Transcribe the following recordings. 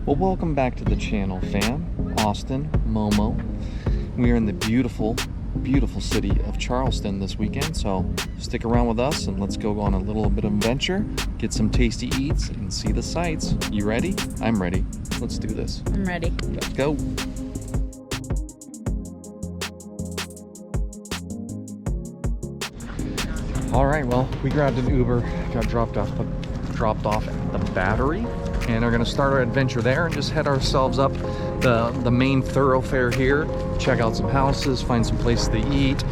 Well, welcome back to the channel, fam. Austin, Momo. We are in the beautiful, beautiful city of Charleston this weekend, so stick around with us and let's go on a little bit of adventure, get some tasty eats, and see the sights. You ready? I'm ready. Let's do this. I'm ready. Let's go. All right, well, we grabbed an Uber, got dropped off at the Battery, and are gonna start our adventure there and just head ourselves up the main thoroughfare here, check out some houses, find some places to eat,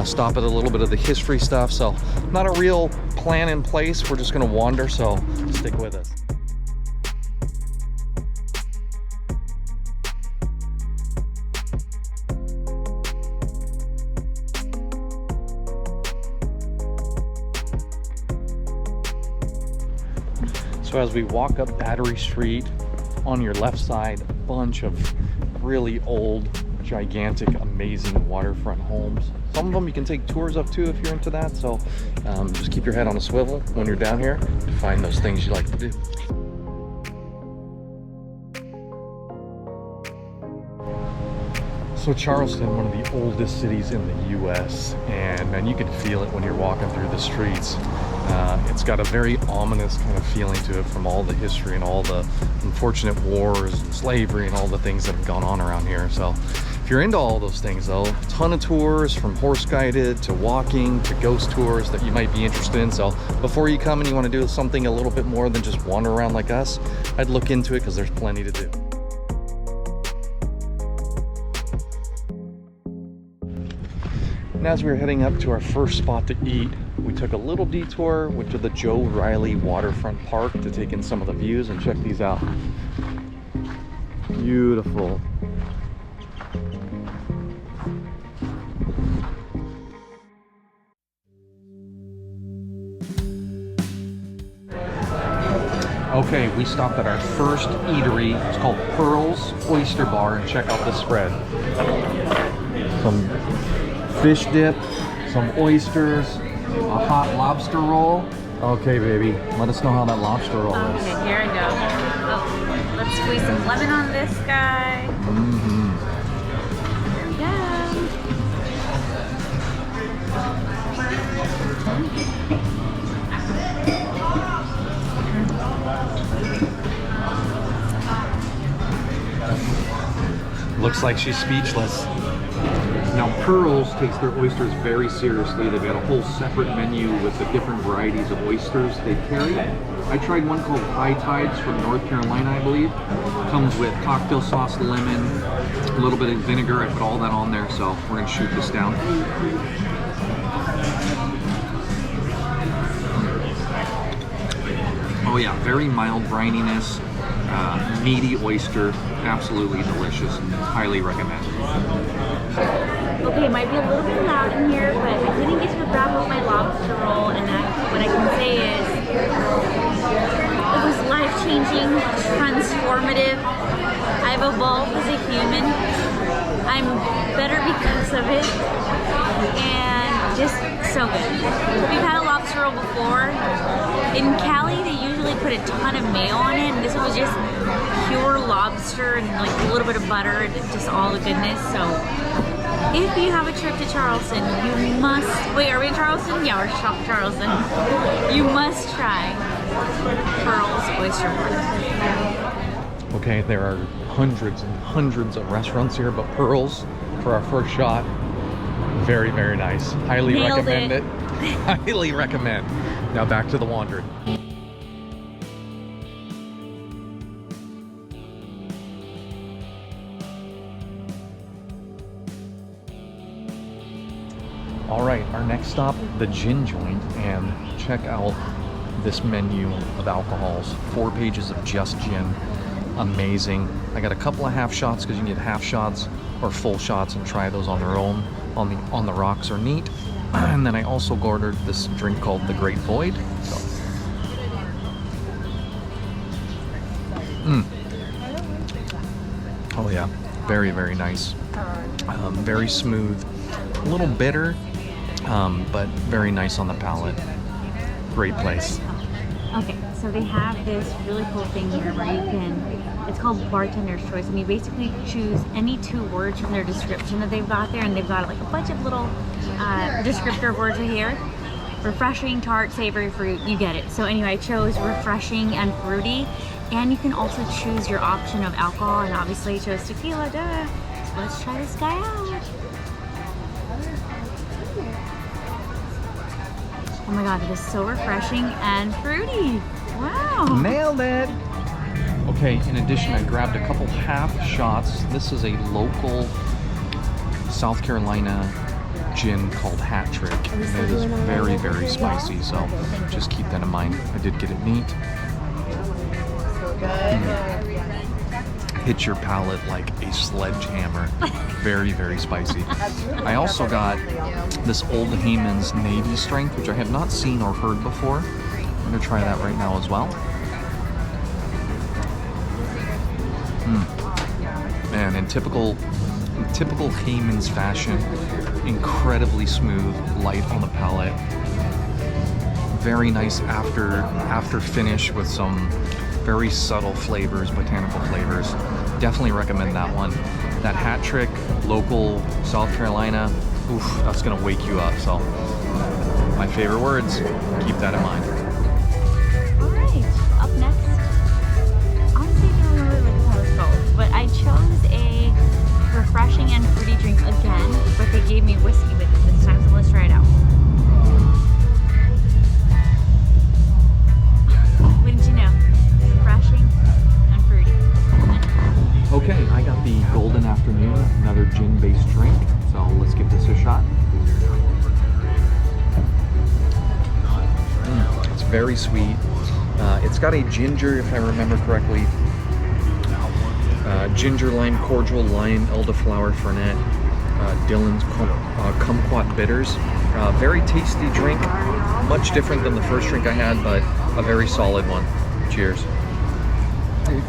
stop at a little bit of the history stuff. So not a real plan in place, we're just gonna wander, so stick with us. So as we walk up Battery Street, on your left side, a bunch of really old, gigantic, amazing waterfront homes. Some of them you can take tours of too if you're into that. So just keep your head on a swivel when you're down here to find those things you like to do. So Charleston, one of the oldest cities in the US, and man, you can feel it when you're walking through the streets. It's got a very ominous kind of feeling to it from all the history and all the unfortunate wars and slavery and all the things that have gone on around here. So if you're into all those things though, a ton of tours from horse guided to walking to ghost tours that you might be interested in. So before you come and you want to do something a little bit more than just wander around like us, I'd look into it because there's plenty to do. And as we were heading up to our first spot to eat, we took a little detour, went to the Joe Riley Waterfront Park to take in some of the views and check these out. Beautiful. Okay, we stopped at our first eatery. It's called Pearl's Oyster Bar, and check out the spread. Some fish dip, some oysters, a hot lobster roll. Okay, baby, let us know how that lobster roll is. Okay, here I go. Oh, let's squeeze some lemon on this guy. There we go. Looks like she's speechless. Now, Pearl's takes their oysters very seriously. They've got a whole separate menu with the different varieties of oysters they carry. I tried one called High Tides from North Carolina, I believe. Comes with cocktail sauce, lemon, a little bit of vinegar. I put all that on there, so we're gonna shoot this down. Oh yeah, very mild brininess, meaty oyster, absolutely delicious. Highly recommend. Okay, it might be a little bit loud in here, but I didn't get to wrap up my lobster roll, and what I can say is it was life-changing, transformative. I've evolved as a human. I'm better because of it, and just so good. We've had a lobster roll before. In Cali, they usually put a ton of mayo on it, and this was just pure lobster and like a little bit of butter and just all the goodness. So if you have a trip to Charleston, you must, wait, are we in Charleston? Yeah, we're Charleston. You must try Pearl's Oyster Bar. Okay, there are hundreds and hundreds of restaurants here, but Pearl's, for our first shot, very, very nice. Highly recommend it. Highly recommend. Now back to the wandering. All right, our next stop, the Gin Joint, and check out this menu of alcohols. 4 pages of just gin. Amazing. I got a couple of half shots because you can get half shots or full shots and try those on their own. On the rocks are neat. And then I also ordered this drink called the Great Void. So. Oh yeah, very, very nice. Very smooth, a little bitter, but very nice on the palate. Great place. Okay, so they have this really cool thing here where you can, it's called bartender's choice, and you basically choose any 2 words from their description that they've got there, and they've got like a bunch of little descriptor words right here. Refreshing, tart, savory, fruit, you get it. So anyway, I chose refreshing and fruity, and you can also choose your option of alcohol, and obviously I chose tequila, duh. So let's try this guy out. Oh my god, it is so refreshing and fruity. Wow. Nailed it. Okay, in addition, I grabbed a couple half shots. This is a local South Carolina gin called Hat Trick. And it is very, very spicy, so just keep that in mind. I did get it neat. Hit your palate like a sledgehammer. Very, very spicy. I also got this Old Heyman's Navy Strength, which I have not seen or heard before. I'm gonna try that right now as well. Man, in typical Heyman's fashion, incredibly smooth, light on the palate. Very nice after finish with some very subtle flavors, botanical flavors. Definitely recommend that one. That Hat Trick, local South Carolina, oof, that's gonna wake you up. So, my favorite words, keep that in mind. All right, up next, honestly, I don't remember what the title was called, but I chose a refreshing and fruity drink again, but they gave me whiskey with it this time, so let's try it out. Wouldn't you know? Refreshing and fruity. Okay, I got the Golden Afternoon, another gin-based drink. So let's give this a shot. It's very sweet. It's got a ginger, if I remember correctly, ginger lime cordial, lime elderflower fernet, Dillon's kumquat bitters. Very tasty drink, much different than the first drink I had, but a very solid one. Cheers.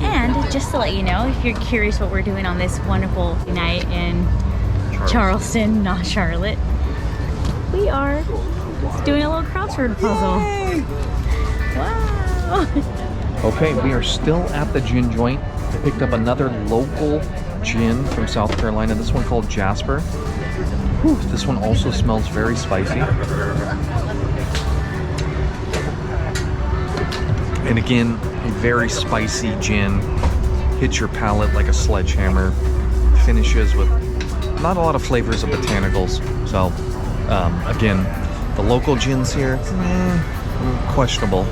And just to let you know, if you're curious what we're doing on this wonderful night in Charleston, not Charlotte, we are doing a little crossword puzzle. Yay! Wow! Okay, we are still at the gin joint. I picked up another local gin from South Carolina, this one called Jasper. Whew, this one also smells very spicy. And again, a very spicy gin. Hits your palate like a sledgehammer. Finishes with not a lot of flavors of botanicals. So, again, the local gins here, questionable.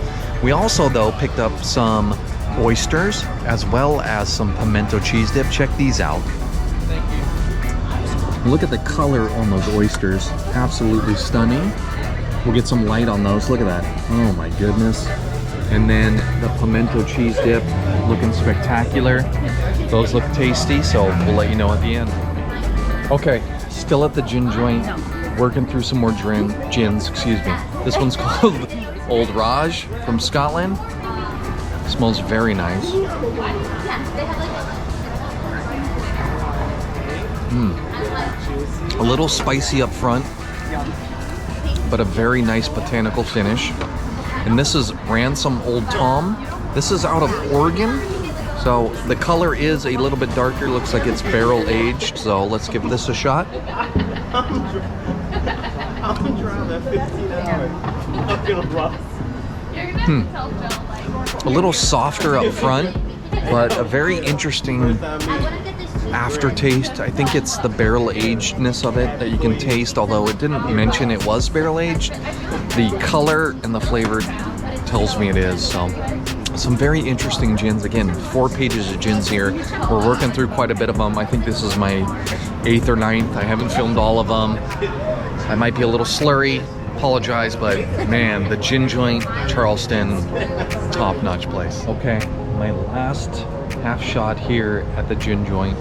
We also, though, picked up some oysters as well as some pimento cheese dip. Check these out. Thank you. Look at the color on those oysters. Absolutely stunning. We'll get some light on those. Look at that. Oh my goodness. And then the pimento cheese dip, looking spectacular. Those look tasty, so we'll let you know at the end. Okay, still at the gin joint, working through some more gins, excuse me. This one's called Old Raj from Scotland. Smells very nice. A little spicy up front, but a very nice botanical finish. And this is Ransom Old Tom. This is out of Oregon. So the color is a little bit darker. Looks like it's barrel aged. So let's give this a shot. A little softer up front, but a very interesting aftertaste. I think it's the barrel agedness of it that you can taste, although it didn't mention it was barrel aged. The color and the flavor tells me it is. So some very interesting gins. Again, 4 pages of gins here. We're working through quite a bit of them. I think this is my 8th or 9th. I haven't filmed all of them. I might be a little slurry. Apologize, but man, the gin joint, Charleston, top-notch place. Okay, my last half shot here at the gin joint.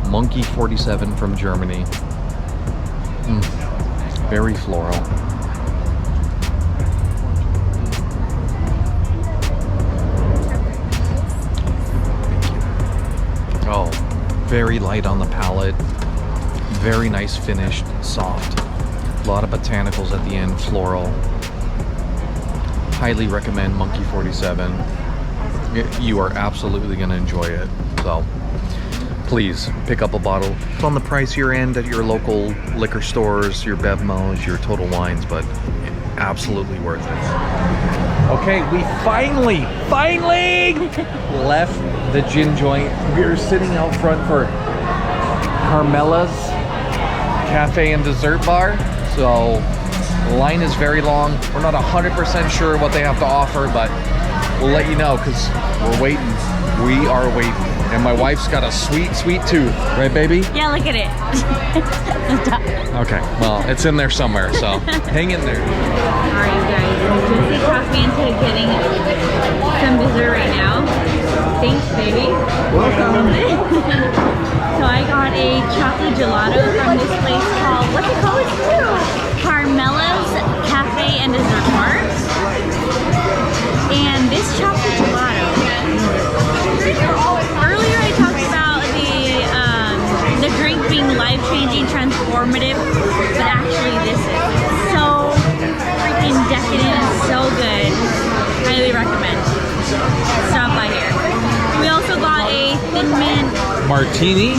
Monkey 47 from Germany. Very floral. Oh, very light on the palate. Very nice finished, soft. A lot of botanicals at the end, floral. highly recommend Monkey 47. You are absolutely going to enjoy it. So please pick up a bottle. It's on the pricier end at your local liquor stores, your Bevmos, your Total Wines, but absolutely worth it. Okay, we finally left the gin joint. We're sitting out front for Carmela's Cafe and Dessert Bar. So the line is very long. We're not 100% sure what they have to offer, but we'll let you know because we're waiting. We are waiting. And my wife's got a sweet, sweet tooth. Right, baby? Yeah, look at it. Okay, well, it's in there somewhere, so hang in there. Alright, you guys. Jesse talked me into getting some dessert right now. Thanks, baby. Welcome. So I got a chocolate gelato from this place called, what's it called? Carmela's Cafe and Dessert Bar. And this chocolate gelato. Earlier I talked about the drink being life-changing, transformative, but actually this is so freaking decadent and so good. Highly recommend. Stop by here. We also got a Thin Mint Martini.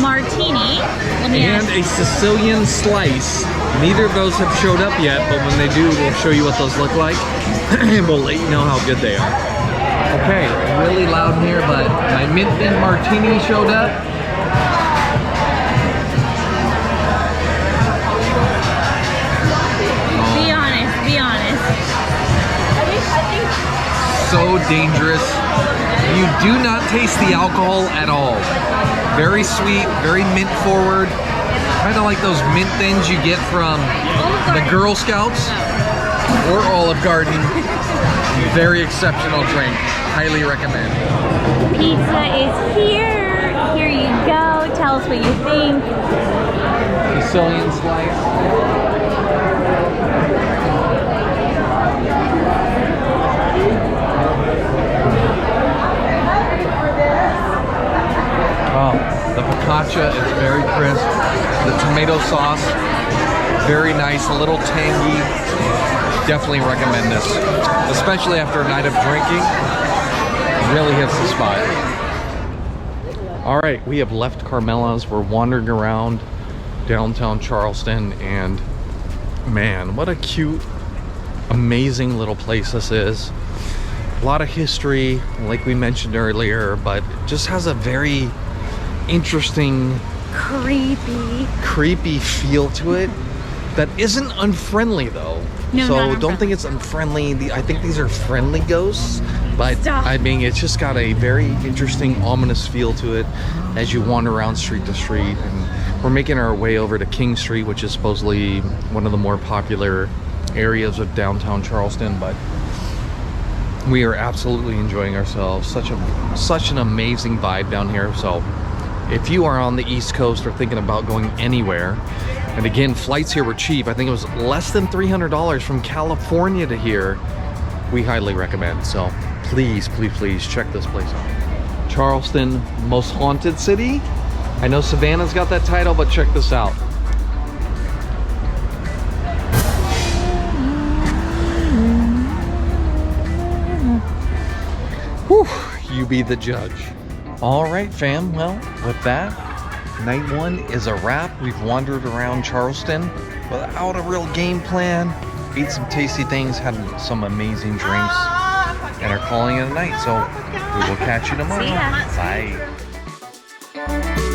And a Sicilian slice. Neither of those have showed up yet, but when they do, we'll show you what those look like. And we'll let you know how good they are. Okay, really loud here, but my Mint Thin Martini showed up. Be honest. So dangerous. You do not taste the alcohol at all. Very sweet, very mint forward. Kind of like those mint things you get from the Girl Scouts or Olive Garden. Very exceptional drink. Highly recommend. Pizza is here. Here you go. Tell us what you think. Sicilian slice. Oh, the focaccia is very crisp. The tomato sauce, very nice, a little tangy. Definitely recommend this, especially after a night of drinking. Really hits the spot. All right, we have left Carmela's. We're wandering around downtown Charleston, and man, what a cute, amazing little place this is. A lot of history, like we mentioned earlier, but just has a very interesting, creepy feel to it that isn't unfriendly though. No, so don't think it's unfriendly. I think these are friendly ghosts, but Stop. I mean, it's just got a very interesting, ominous feel to it as you wander around street to street. And we're making our way over to King Street, which is supposedly one of the more popular areas of downtown Charleston, but we are absolutely enjoying ourselves. Such an amazing vibe down here. So if you are on the East Coast or thinking about going anywhere, and again, flights here were cheap. I think it was less than $300 from California to here. We highly recommend. So please check this place out. Charleston, most haunted city. I know Savannah's got that title, but check this out. Whew, you be the judge. All right, fam. Well, with that, night one is a wrap. We've wandered around Charleston without a real game plan. Ate some tasty things, had some amazing drinks, and are calling it a night. So we will catch you tomorrow. See ya. Bye.